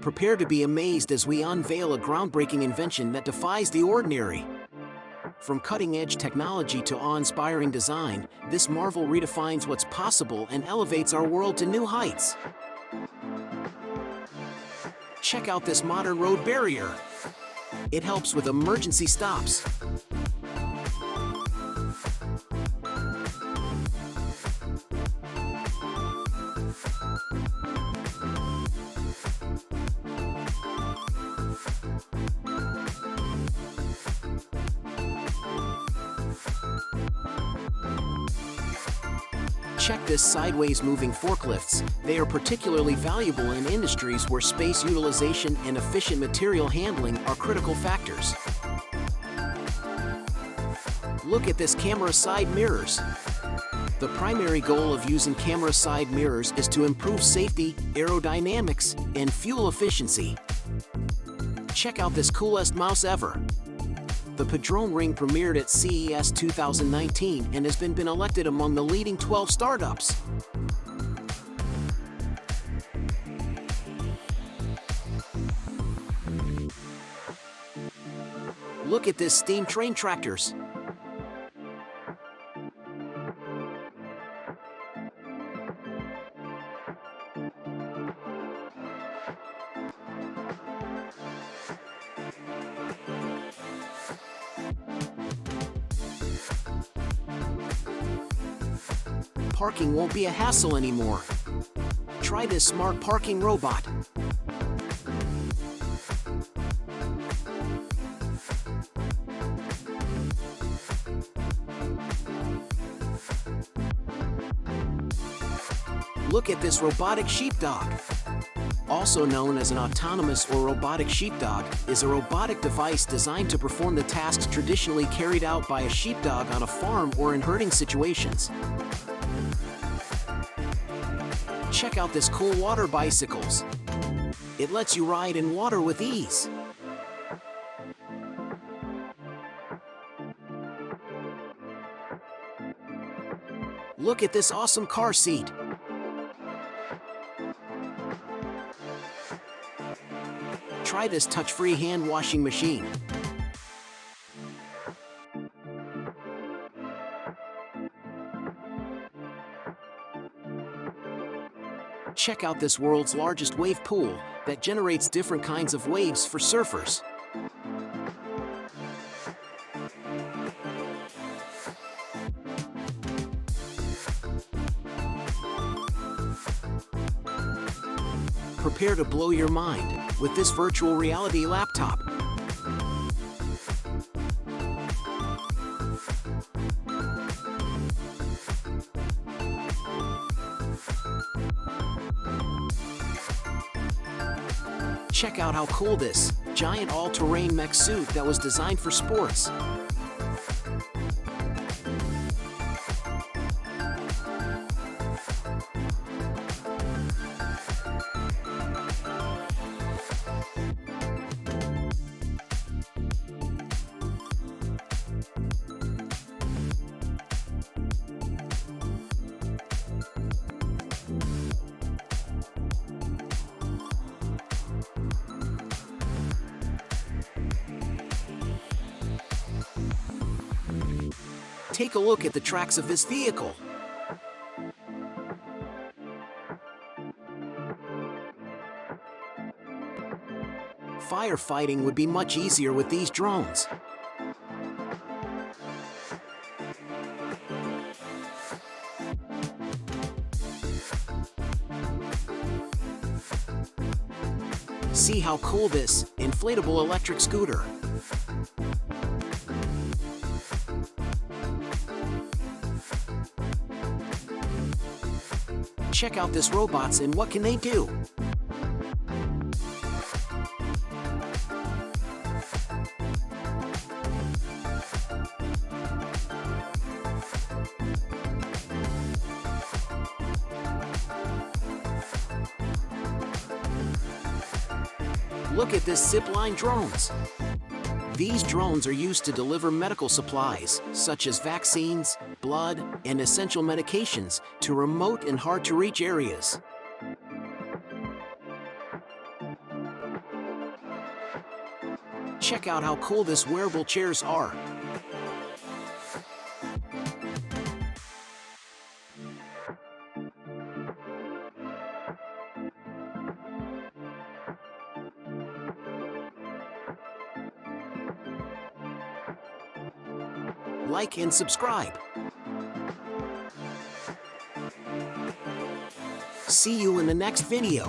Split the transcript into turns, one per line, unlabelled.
Prepare to be amazed as we unveil a groundbreaking invention that defies the ordinary. From cutting-edge technology to awe-inspiring design, this marvel redefines what's possible and elevates our world to new heights. Check out this modern road barrier. It helps with emergency stops. Check this sideways moving forklifts. They are particularly valuable in industries where space utilization and efficient material handling are critical factors. Look at this camera side mirrors. The primary goal of using camera side mirrors is to improve safety, aerodynamics, and fuel efficiency. Check out this coolest mouse ever. The Padrone Ring premiered at CES 2019 and has been elected among the leading 12 startups. Look at this steam train tractors. Parking won't be a hassle anymore. Try this smart parking robot. Look at this robotic sheepdog. Also known as an autonomous or robotic sheepdog, is a robotic device designed to perform the tasks traditionally carried out by a sheepdog on a farm or in herding situations. Check out this cool water bicycles. It lets you ride in water with ease. Look at this awesome car seat. Try this touch-free hand washing machine. Check out this world's largest wave pool that generates different kinds of waves for surfers. Prepare to blow your mind with this virtual reality laptop. Check out how cool this giant all-terrain mech suit that was designed for sports. Take a look at the tracks of this vehicle. Firefighting would be much easier with these drones. See how cool this inflatable electric scooter. Check out this robots and what can they do? Look at this zipline drones. These drones are used to deliver medical supplies, such as vaccines, blood, and essential medications, to remote and hard-to-reach areas. Check out how cool this wearable chairs are. Like and subscribe. See you in the next video.